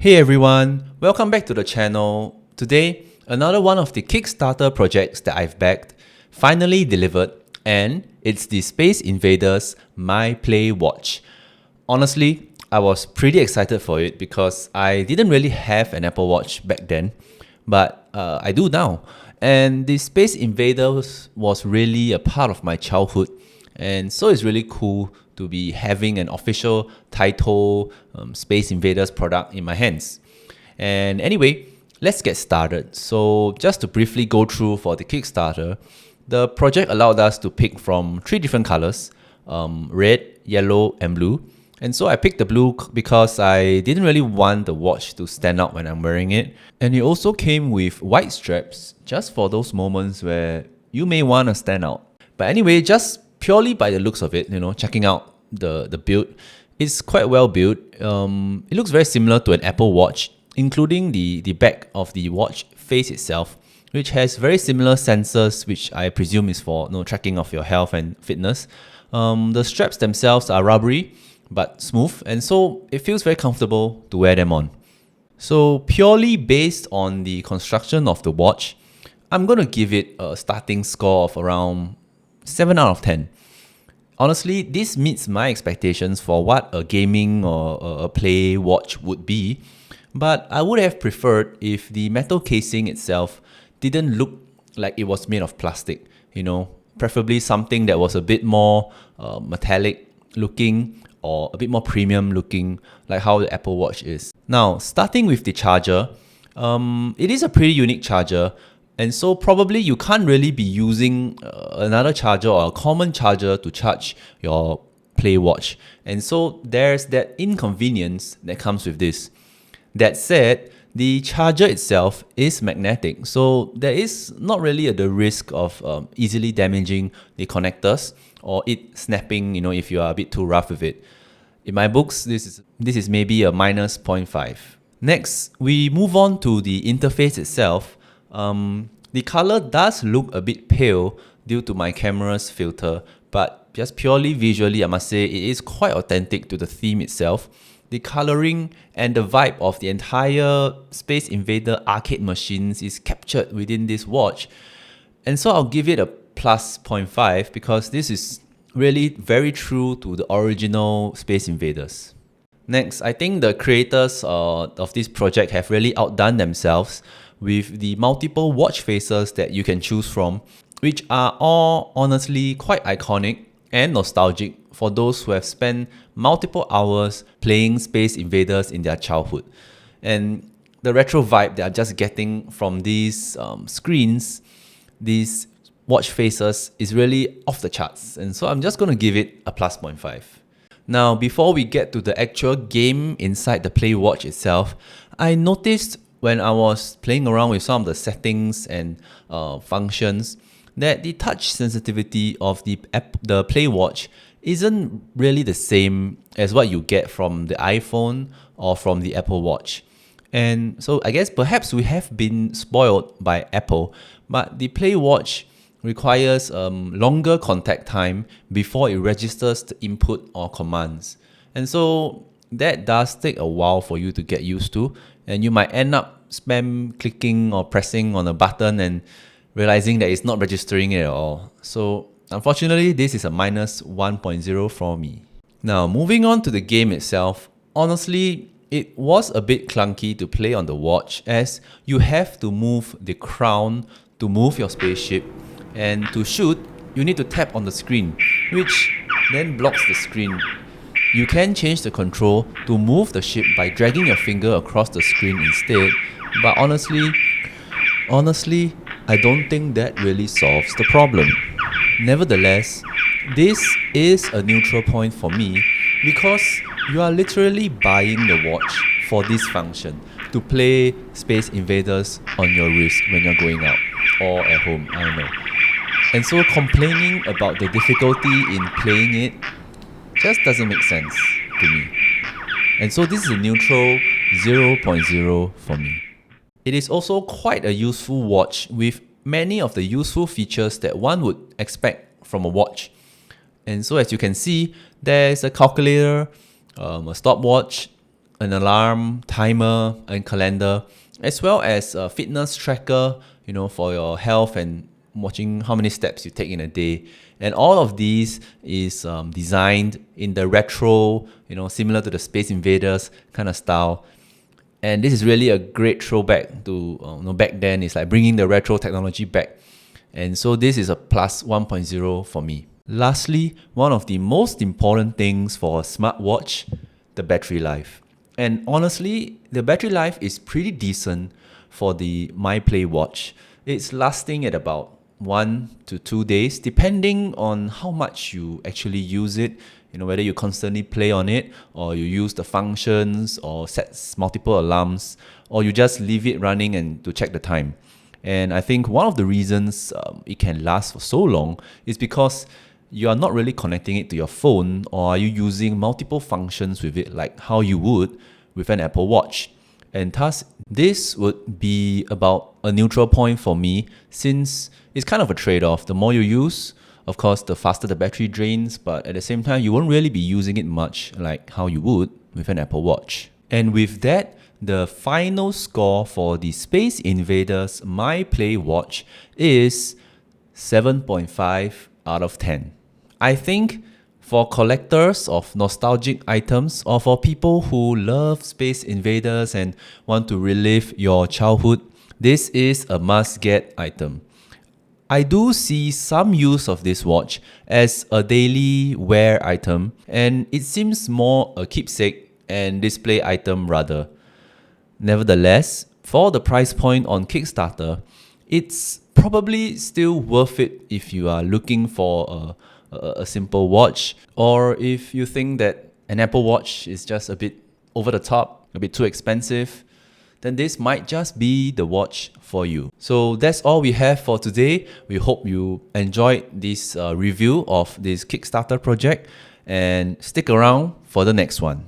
Hey everyone, welcome back to the channel. Today, another one of the Kickstarter projects that I've backed finally delivered, and it's the Space Invaders My Play Watch. Honestly, I was pretty excited for it because I didn't really have an Apple Watch back then, but I do now. And the Space Invaders was really a part of my childhood, and so it's really cool to be having an official title Space Invaders product in my hands. And anyway, let's get started. So just to briefly go through for the Kickstarter, the project allowed us to pick from 3 different colors, red, yellow, and blue. And so I picked the blue because I didn't really want the watch to stand out when I'm wearing it. And it also came with white straps, just for those moments where you may want to stand out. But anyway, just purely by the looks of it, checking out the build, it's quite well built. It looks very similar to an Apple Watch, including the back of the watch face itself, which has very similar sensors, which I presume is for tracking of your health and fitness. The straps themselves are rubbery but smooth, and so it feels very comfortable to wear them on. So purely based on the construction of the watch, I'm going to give it a starting score of around 7 out of 10. Honestly, this meets my expectations for what a gaming or a play watch would be, but I would have preferred if the metal casing itself didn't look like it was made of plastic, preferably something that was a bit more metallic looking or a bit more premium looking, like how the Apple Watch is. Now, starting with the charger, it is a pretty unique charger, and so probably you can't really be using another charger or a common charger to charge your Play Watch. And so there's that inconvenience that comes with this. That said, the charger itself is magnetic, so there is not really the risk of easily damaging the connectors or it snapping, if you are a bit too rough with it. In my books, this is maybe a minus 0.5. Next, we move on to the interface itself. The color does look a bit pale due to my camera's filter, but just purely visually, I must say it is quite authentic to the theme itself. The coloring and the vibe of the entire Space Invader arcade machines is captured within this watch. And so I'll give it a plus 0.5 because this is really very true to the original Space Invaders. Next, I think the creators of this project have really outdone themselves with the multiple watch faces that you can choose from, which are all honestly quite iconic and nostalgic for those who have spent multiple hours playing Space Invaders in their childhood. And the retro vibe they are just getting from these screens, these watch faces, is really off the charts. And so I'm just going to give it a plus 0.5. Now, before we get to the actual game inside the Play Watch itself, I noticed when I was playing around with some of the settings and functions that the touch sensitivity of the Play Watch isn't really the same as what you get from the iPhone or from the Apple Watch. And so I guess perhaps we have been spoiled by Apple, but the Play Watch requires longer contact time before it registers the input or commands. And so that does take a while for you to get used to, and you might end up spam clicking or pressing on a button and realizing that it's not registering it at all. So unfortunately, this is a minus 1.0 for me. Now, moving on to the game itself, honestly, it was a bit clunky to play on the watch as you have to move the crown to move your spaceship, and to shoot, you need to tap on the screen, which then blocks the screen. You can change the control to move the ship by dragging your finger across the screen instead, but honestly, I don't think that really solves the problem. Nevertheless, this is a neutral point for me because you are literally buying the watch for this function, to play Space Invaders on your wrist when you're going out or at home, I don't know. And so complaining about the difficulty in playing it just doesn't make sense to me. And so this is a neutral 0.0 for me. It is also quite a useful watch with many of the useful features that one would expect from a watch. And so as you can see, there's a calculator, a stopwatch, an alarm, timer, and calendar, as well as a fitness tracker, for your health and watching how many steps you take in a day. And all of these is designed in the retro, similar to the Space Invaders kind of style. And this is really a great throwback to back then. It's like bringing the retro technology back. And so this is a plus 1.0 for me. Lastly, one of the most important things for a smartwatch, the battery life. And honestly, the battery life is pretty decent for the MyPlay watch. It's lasting at about 1 to 2 days, depending on how much you actually use it, whether you constantly play on it, or you use the functions, or set multiple alarms, or you just leave it running and to check the time. And I think one of the reasons it can last for so long is because you are not really connecting it to your phone, or are you using multiple functions with it like how you would with an Apple Watch. And thus, this would be about a neutral point for me, since it's kind of a trade-off. The more you use, of course, the faster the battery drains, but at the same time, you won't really be using it much like how you would with an Apple Watch. And with that, the final score for the Space Invaders MyPlay watch is 7.5 out of 10. I think for collectors of nostalgic items, or for people who love Space Invaders and want to relive your childhood, this is a must-get item. I do see some use of this watch as a daily wear item, and it seems more a keepsake and display item rather. Nevertheless, for the price point on Kickstarter, it's probably still worth it if you are looking for a simple watch, or if you think that an Apple Watch is just a bit over the top, a bit too expensive, then this might just be the watch for you. So that's all we have for today. We hope you enjoyed this review of this Kickstarter project, and stick around for the next one.